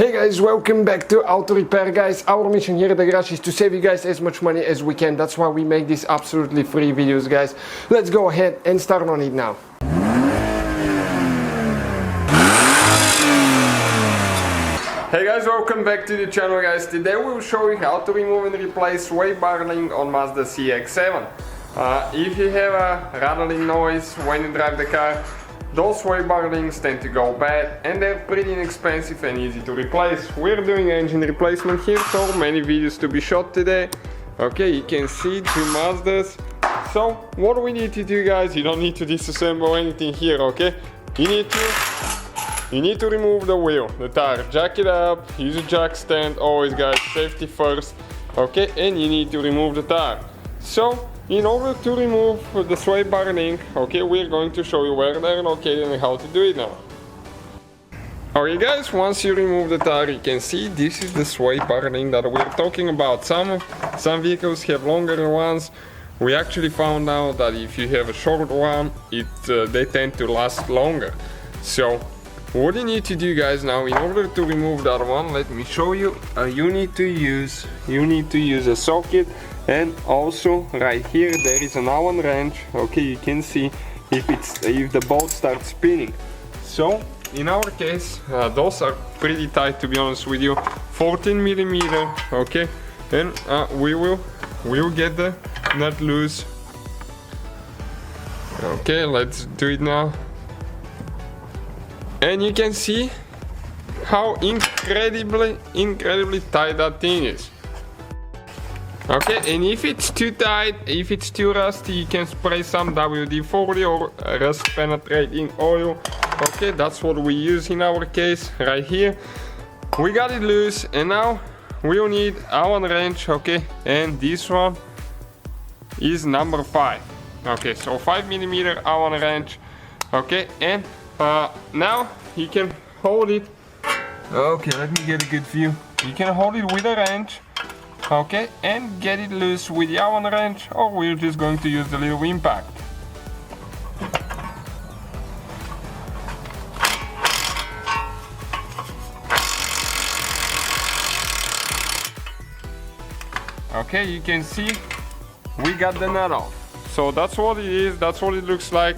Hey guys, welcome back to Auto Repair guys. Our mission here at the garage is to save you guys as much money as we can. That's why we make these absolutely free videos guys. Let's go ahead and start on it now. Hey guys, welcome back to the channel guys. Today we will show you how to remove and replace sway bar link on Mazda CX-7. If you have a rattling noise when you drive the car, those sway bar links tend to go bad and they're pretty inexpensive and easy to replace. We're doing engine replacement here, so many videos to be shot today. Okay, you can see two Mazdas. So what we need to do guys, you don't need to disassemble anything here, okay? You need to remove the wheel, the tire, jack it up, use a jack stand, always guys, safety first, okay? And you need to remove the tire. So in order to remove the sway bar link, okay, we're going to show you where they're located and how to do it now. Okay guys, once you remove the tire, you can see this is the sway bar link that we're talking about. Some vehicles have longer ones. We actually found out that if you have a short one, they tend to last longer. So what you need to do guys now, in order to remove that one, let me show you. You need to use a socket. And also right here there is an Allen wrench. Okay, you can see if the bolt starts spinning. So in our case, those are pretty tight, to be honest with you, 14 millimeter. Okay, and we will get the nut loose. Okay, let's do it now. And you can see how incredibly tight that thing is. Okay, and if it's too tight, if it's too rusty, you can spray some WD-40 or rust penetrating oil. Okay, that's what we use in our case right here. We got it loose, and now we'll need Allen wrench. Okay, and this one is number 5. Okay, so 5 millimeter Allen wrench. Okay, and now you can hold it. Okay, let me get a good view. You can hold it with a wrench. Okay, and get it loose with the Allen wrench, or we're just going to use the little impact. Okay, you can see we got the nut off. So that's what it is, that's what it looks like.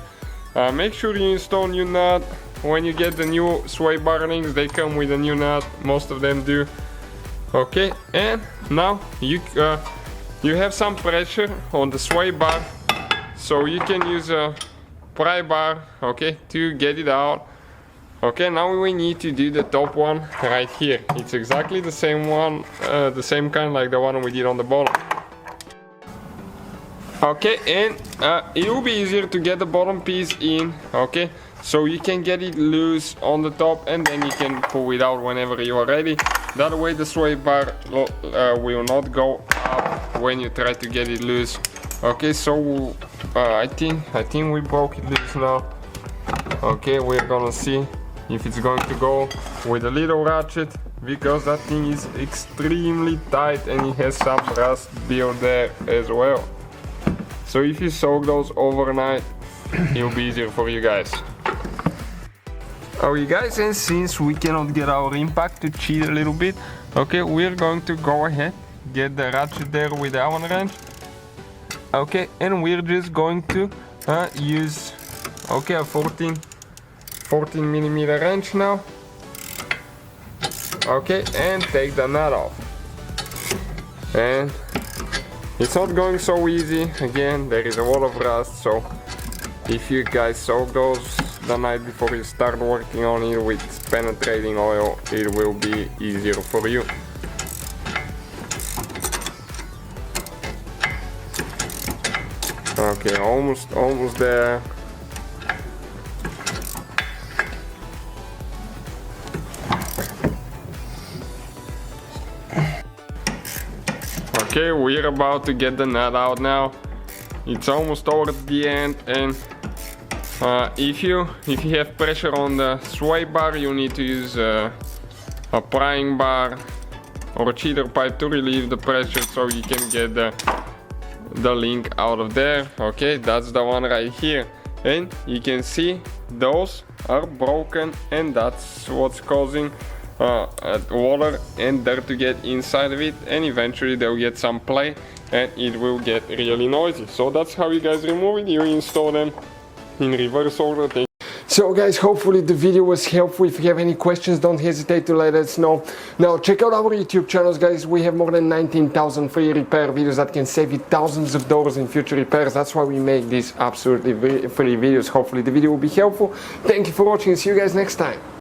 Make sure you install new nut. When you get the new sway bar links, they come with a new nut, most of them do. Okay, and now you have some pressure on the sway bar, so you can use a pry bar, okay, to get it out. Okay, now we need to do the top one right here. It's exactly the same one, the same kind like the one we did on the bottom. Okay, and it will be easier to get the bottom piece in, okay, so you can get it loose on the top and then you can pull it out whenever you are ready. That way the sway bar will not go up when you try to get it loose. Okay, so I think we broke it loose now. Okay, we're gonna see if it's going to go with a little ratchet, because that thing is extremely tight and it has some rust built there as well. So if you soak those overnight, it'll be easier for you guys. Alright guys, and since we cannot get our impact to cheat a little bit, okay, we're going to go ahead, get the ratchet there with the Allen wrench. Okay, and we're just going to use, okay, a 14 millimeter wrench now. Okay, and take the nut off. And it's not going so easy. Again, there is a lot of rust, so if you guys soak those the night before you start working on it with penetrating oil, it will be easier for you. Okay, almost there. Okay, we're about to get the nut out now. It's almost towards the end, and if you have pressure on the sway bar, you need to use a prying bar or a cheater pipe to relieve the pressure, so you can get the link out of there. Okay, that's the one right here, and you can see those are broken, and that's what's causing water and dirt to get inside of it, and eventually they'll get some play and it will get really noisy. So that's how you guys remove it. You install them in reverse order. So guys, hopefully the video was helpful. If you have any questions, don't hesitate to let us know. Now check out our YouTube channels, guys. We have more than 19,000 free repair videos that can save you thousands of dollars in future repairs. That's why we make these absolutely free videos. Hopefully the video will be helpful. Thank you for watching. See you guys next time.